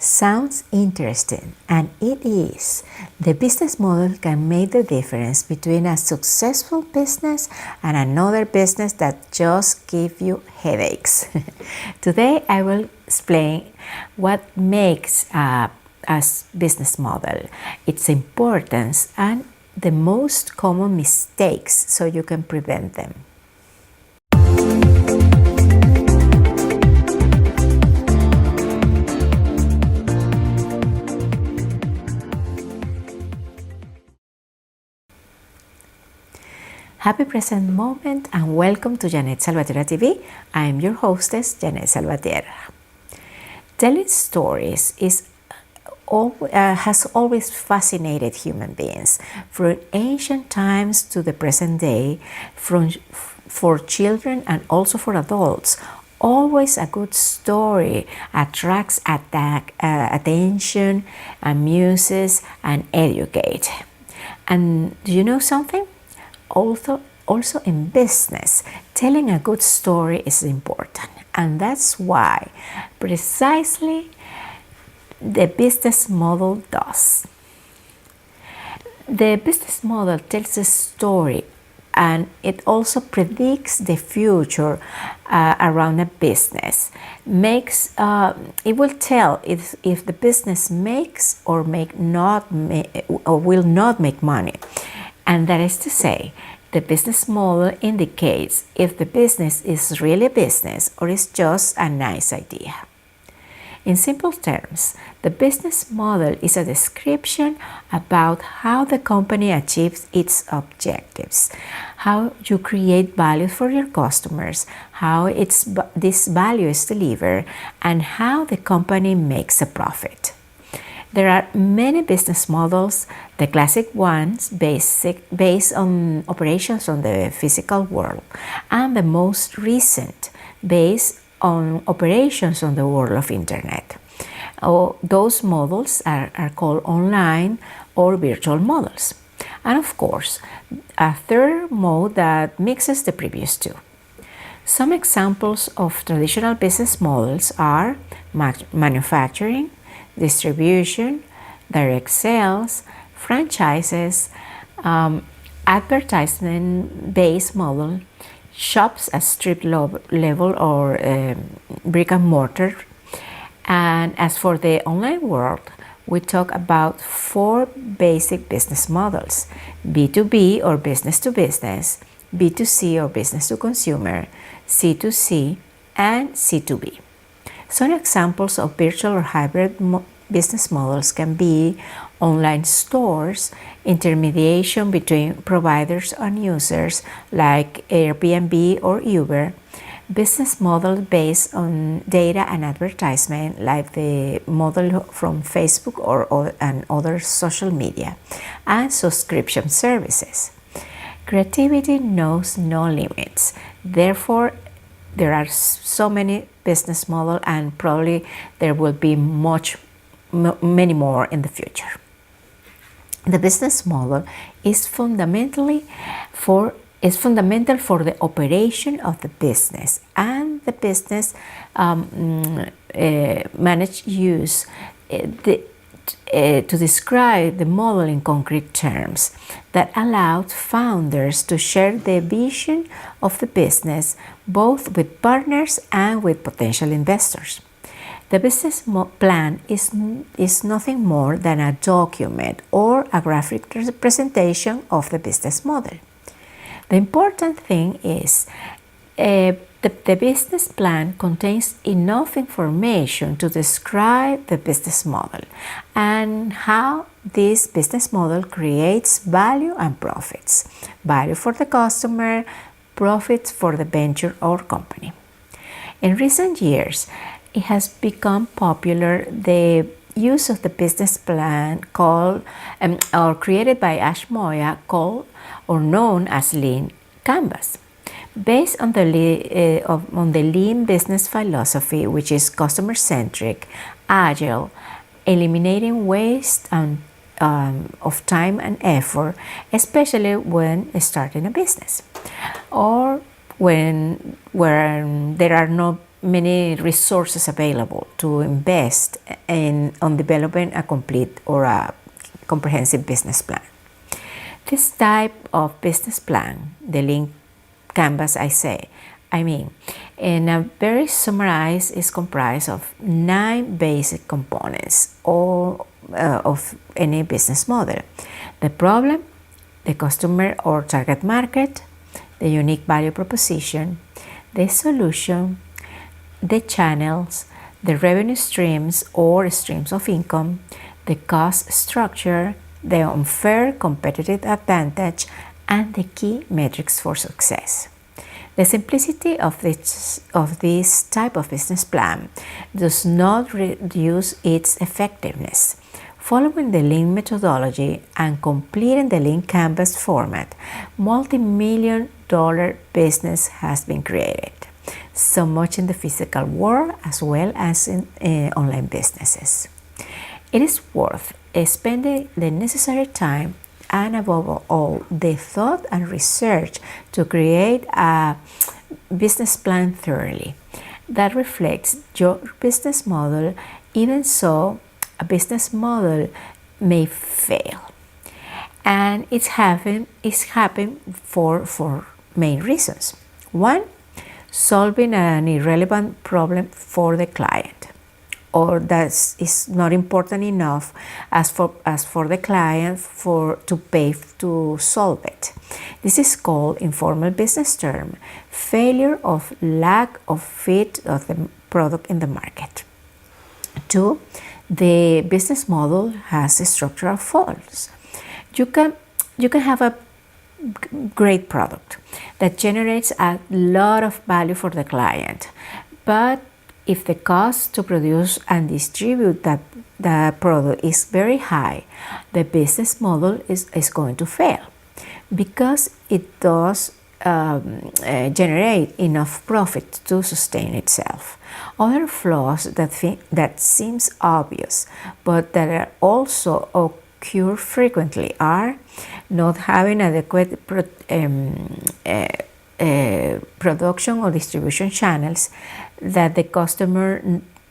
Sounds interesting, and it is. The business model can make the difference between a successful business and another business that just gives you headaches. Today I will explain what makes a business model, its importance, and the most common mistakes so you can prevent them. Happy present moment and welcome to Jeanette Salvatierra TV. I am your hostess, Jeanette Salvatierra. Telling stories has always fascinated human beings, from ancient times to the present day, for children and also for adults. Always a good story attracts attention, amuses, and educates. And do you know something? Also in business, telling a good story is important, and that's why precisely the business model does. The business model tells a story, and it also predicts the future around a business. It will tell if the business makes or will not make money. And that is to say, the business model indicates if the business is really a business or is just a nice idea. In simple terms, the business model is a description about how the company achieves its objectives, how you create value for your customers, how this value is delivered, and how the company makes a profit. There are many business models, the classic ones based on operations on the physical world, and the most recent based on operations on the world of internet. Those models are called online or virtual models. And of course, a third mode that mixes the previous two. Some examples of traditional business models are manufacturing, distribution, direct sales, franchises, advertisement-based model, shops at strip level or brick and mortar. And as for the online world, we talk about 4 basic business models: B2B or business to business, B2C or business to consumer, C2C, and C2B. Some examples of virtual or hybrid business models can be online stores, intermediation between providers and users like Airbnb or Uber, business model based on data and advertisement like the model from Facebook and other social media, and subscription services. Creativity knows no limits. Therefore, there are so many business models, and probably there will be many more in the future. The business model is fundamental for the operation of the business, and the business managed use to describe the model in concrete terms that allowed founders to share the vision of the business both with partners and with potential investors. The business plan is nothing more than a document or a graphic representation of the business model. The important thing is the business plan contains enough information to describe the business model and how this business model creates value and profits. Value for the customer, profits for the venture or company. In recent years, it has become popular the use of the business plan called or created by Ash Moya, called or known as Lean Canvas. Based on the lean business philosophy, which is customer-centric, agile, eliminating waste of time and effort, especially when starting a business, or where there are no many resources available to invest on developing a complete or a comprehensive business plan. This type of business plan, the lean canvas in a very summarized, is comprised of 9 basic components of any business model: the problem, the customer or target market, the unique value proposition, the solution, the channels, the revenue streams or streams of income, the cost structure, the unfair competitive advantage, and the key metrics for success. The simplicity of this type of business plan does not reduce its effectiveness. Following the lean methodology and completing the lean canvas format, multi-million-dollar business has been created, so much in the physical world as well as in online businesses. It is worth spending the necessary time and, above all, the thought and research to create a business plan thoroughly that reflects your business model. Even so, a business model may fail, and it's happened for 4 main reasons. 1, solving an irrelevant problem for the client, or that is not important enough as for the client to pay to solve it. This is called, in formal business term, failure of lack of fit of the product in the market. 2, the business model has structural faults. You can have a great product that generates a lot of value for the client, but if the cost to produce and distribute the product is very high, the business model is going to fail because it does generate enough profit to sustain itself. Other flaws that seems obvious but that are also occur frequently are not having adequate production or distribution channels, that the customer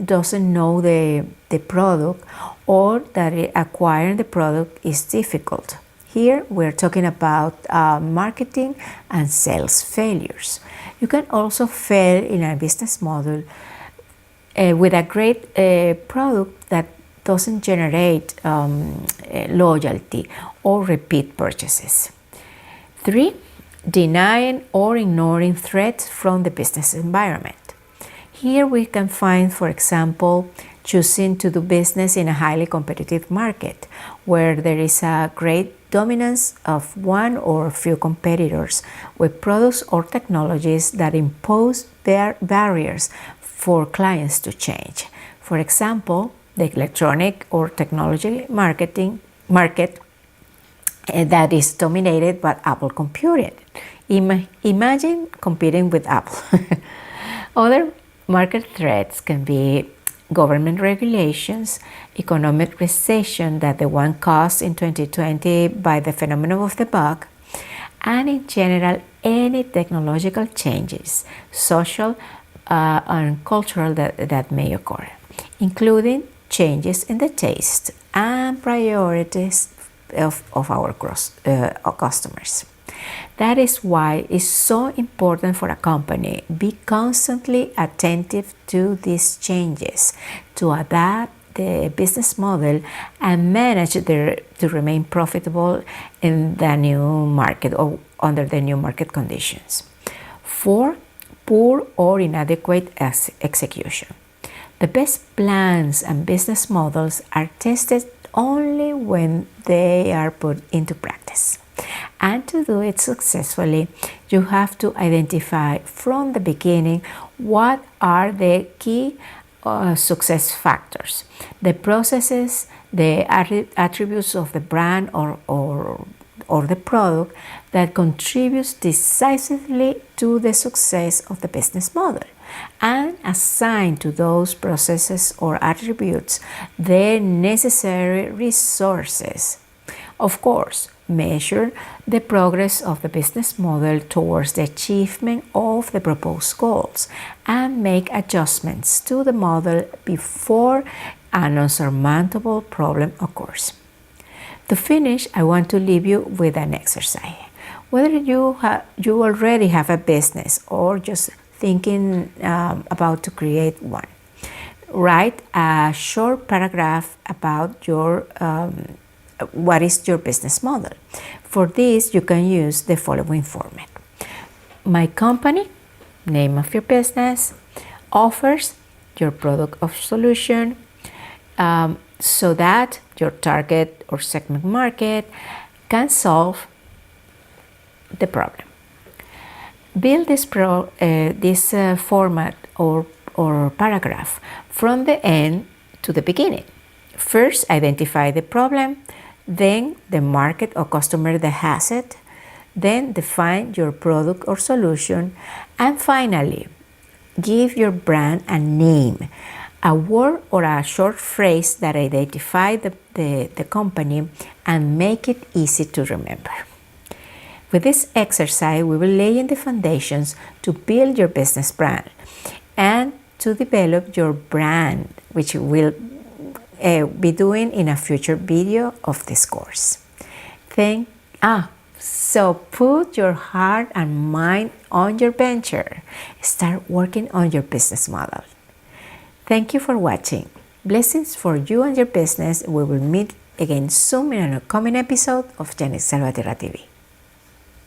doesn't know the product, or that acquiring the product is difficult. Here we're talking about marketing and sales failures. You can also fail in a business model with a great product that doesn't generate loyalty or repeat purchases. 3, denying or ignoring threats from the business environment. Here we can find, for example, choosing to do business in a highly competitive market where there is a great dominance of one or few competitors with products or technologies that impose their barriers for clients to change. For example, the electronic or technology market that is dominated by Apple computing. Imagine competing with Apple. Other market threats can be government regulations, economic recession, that the one caused in 2020 by the phenomenon of the bug, and in general any technological changes, social and cultural, that may occur, including changes in the taste and priorities of our customers. That is why it's so important for a company be constantly attentive to these changes, to adapt the business model and manage to remain profitable in the new market or under the new market conditions. 4, poor or inadequate execution. The best plans and business models are tested only when they are put into practice. And to do it successfully, you have to identify from the beginning what are the key success factors, the processes, the attributes of the brand or the product that contributes decisively to the success of the business model, and assign to those processes or attributes the necessary resources. Of course, Measure the progress of the business model towards the achievement of the proposed goals and make adjustments to the model before an unsurmountable problem occurs. To finish, I want to leave you with an exercise. Whether you already have a business or just thinking about to create one, write a short paragraph about what is your business model. For this, you can use the following format. My company, name of your business, offers your product or solution so that your target or segment market can solve the problem. Build this format or paragraph from the end to the beginning. First, identify the problem, then the market or customer that has it, then define your product or solution, and finally, give your brand a name, a word or a short phrase that identify the company and make it easy to remember. With this exercise, we will lay in the foundations to build your business brand and to develop your brand, which we'll be doing in a future video of this course. So put your heart and mind on your venture. Start working on your business model. Thank you for watching. Blessings for you and your business. We will meet again soon in an upcoming episode of Jeanette Salvatierra TV.